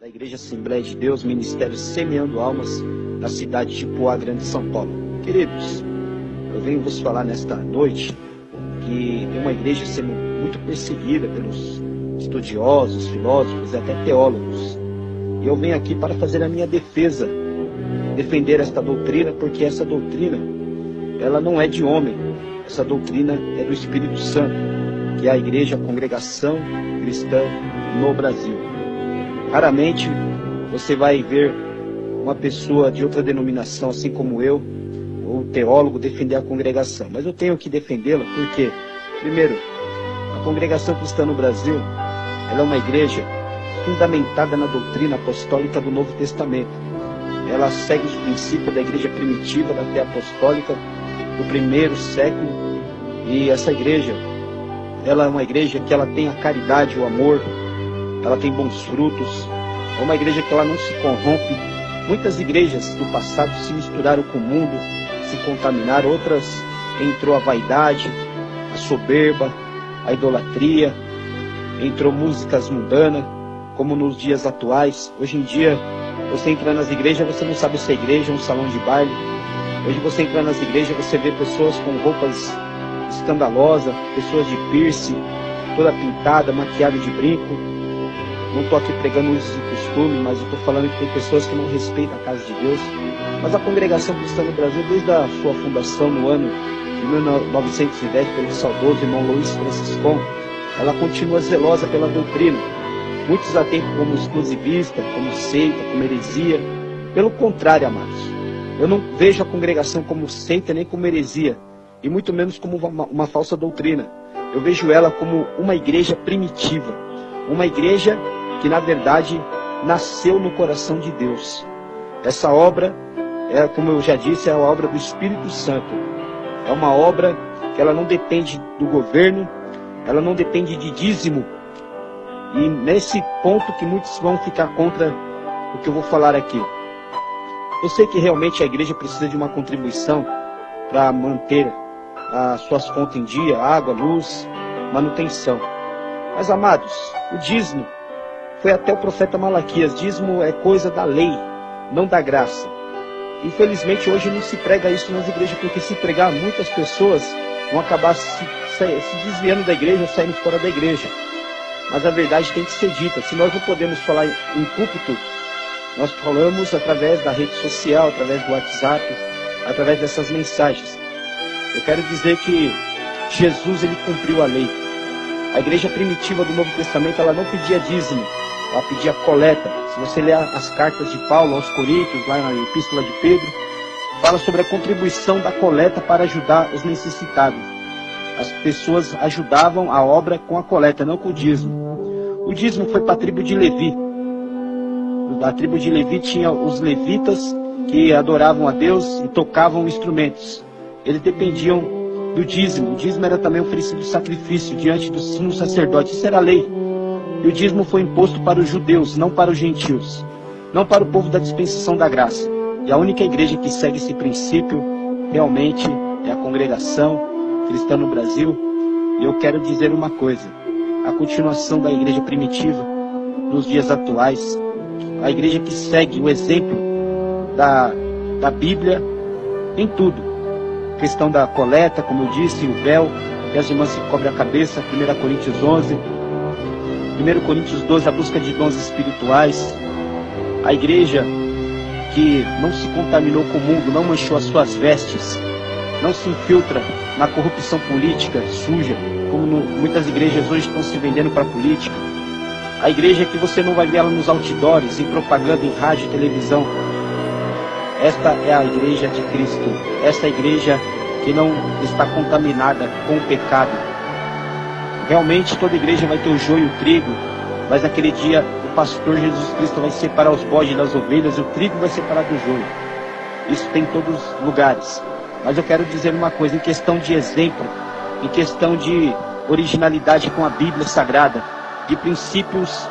da Igreja Assembleia de Deus, Ministério Semeando Almas, da cidade de Poá Grande, São Paulo. Queridos, eu venho vos falar nesta noite que tem uma igreja sendo muito perseguida pelos estudiosos, filósofos e até teólogos. E eu venho aqui para fazer a minha defesa, defender esta doutrina, porque essa doutrina, ela não é de homem, essa doutrina é do Espírito Santo, que é a igreja, a congregação cristã no Brasil. Raramente você vai ver uma pessoa de outra denominação, assim como eu, ou teólogo, defender a congregação. Mas eu tenho que defendê-la porque, primeiro, a congregação cristã no Brasil, ela é uma igreja fundamentada na doutrina apostólica do Novo Testamento. Ela segue os princípios da igreja primitiva, da fé apostólica, do primeiro século. E essa igreja, ela é uma igreja que ela tem a caridade, o amor, ela tem bons frutos. É uma igreja que ela não se corrompe. Muitas igrejas do passado se misturaram com o mundo, se contaminaram. Outras entrou a vaidade, a soberba, a idolatria, entrou músicas mundanas, como nos dias atuais. Hoje em dia, você entra nas igrejas, você não sabe se é igreja ou um salão de baile. Hoje você entra nas igrejas, você vê pessoas com roupas escandalosas, pessoas de piercing, toda pintada, maquiada de brinco. Não estou aqui pregando usos e costumes, mas eu estou falando que tem pessoas que não respeitam a casa de Deus. Mas a congregação cristã no Brasil, desde a sua fundação no ano de 1910, pelo saudoso irmão Luiz Franciscon, ela continua zelosa pela doutrina. Muitos a têm como exclusivista, como seita, como heresia. Pelo contrário, amados, eu não vejo a congregação como seita nem como heresia, e muito menos como uma falsa doutrina. Eu vejo ela como uma igreja primitiva, uma igreja que na verdade nasceu no coração de Deus. Essa obra, como eu já disse, é a obra do Espírito Santo. É uma obra que ela não depende do governo, ela não depende de dízimo. E nesse ponto que muitos vão ficar contra o que eu vou falar aqui. Eu sei que realmente a igreja precisa de uma contribuição para manter as suas contas em dia, água, luz, manutenção. Mas, amados, o dízimo foi até o profeta Malaquias. Dízimo é coisa da lei, não da graça. Infelizmente, hoje não se prega isso nas igrejas, porque se pregar, muitas pessoas vão acabar se desviando da igreja, saindo fora da igreja. Mas a verdade tem que ser dita. Se nós não podemos falar em púlpito, nós falamos através da rede social, através do WhatsApp, através dessas mensagens. Eu quero dizer que Jesus, ele cumpriu a lei. A igreja primitiva do Novo Testamento, ela não pedia dízimo, ela pedia coleta. Se você ler as cartas de Paulo aos Coríntios, lá na Epístola de Pedro, fala sobre a contribuição da coleta para ajudar os necessitados. As pessoas ajudavam a obra com a coleta, não com o dízimo. O dízimo foi para a tribo de Levi. A tribo de Levi tinha os levitas que adoravam a Deus e tocavam instrumentos. Eles dependiam do dízimo. O dízimo era também oferecido sacrifício diante do sumo sacerdote. Isso era a lei. E o dízimo foi imposto para os judeus, não para os gentios, não para o povo da dispensação da graça. E a única igreja que segue esse princípio realmente é a congregação cristã no Brasil. E eu quero dizer uma coisa: a continuação da igreja primitiva nos dias atuais, a igreja que segue o exemplo da Bíblia em tudo. Questão da coleta, como eu disse, o véu, que as irmãs se cobrem a cabeça, 1 Coríntios 11, 1 Coríntios 12, a busca de dons espirituais. A igreja que não se contaminou com o mundo, não manchou as suas vestes, não se infiltra na corrupção política suja, como muitas igrejas hoje estão se vendendo para a política. A igreja que você não vai ver ela nos outdoors, em propaganda, em rádio e televisão. Esta é a igreja de Cristo. Esta é a igreja que não está contaminada com o pecado. Realmente toda igreja vai ter o joio e o trigo, mas naquele dia o pastor Jesus Cristo vai separar os bodes das ovelhas e o trigo vai separar do joio. Isso tem em todos os lugares. Mas eu quero dizer uma coisa, em questão de exemplo, em questão de originalidade com a Bíblia Sagrada, de princípios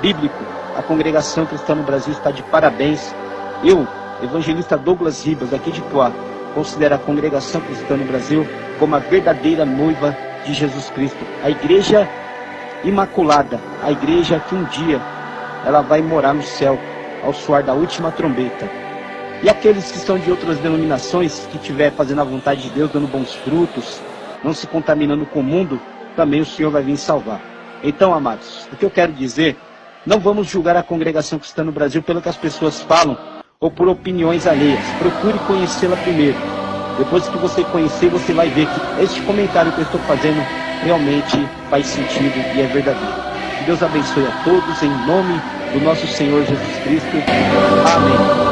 bíblicos, a congregação cristã no Brasil está de parabéns. Eu, evangelista Douglas Ribas, aqui de Poá, considero a congregação cristã no Brasil como a verdadeira noiva de Jesus Cristo. A igreja imaculada, a igreja que um dia ela vai morar no céu, ao soar da última trombeta. E aqueles que são de outras denominações, que estiver fazendo a vontade de Deus, dando bons frutos, não se contaminando com o mundo, também o Senhor vai vir salvar. Então, amados, o que eu quero dizer, não vamos julgar a congregação cristã no Brasil pelo que as pessoas falam ou por opiniões alheias. Procure conhecê-la primeiro. Depois que você conhecer, você vai ver que este comentário que eu estou fazendo realmente faz sentido e é verdadeiro. Que Deus abençoe a todos, em nome do nosso Senhor Jesus Cristo. Amém.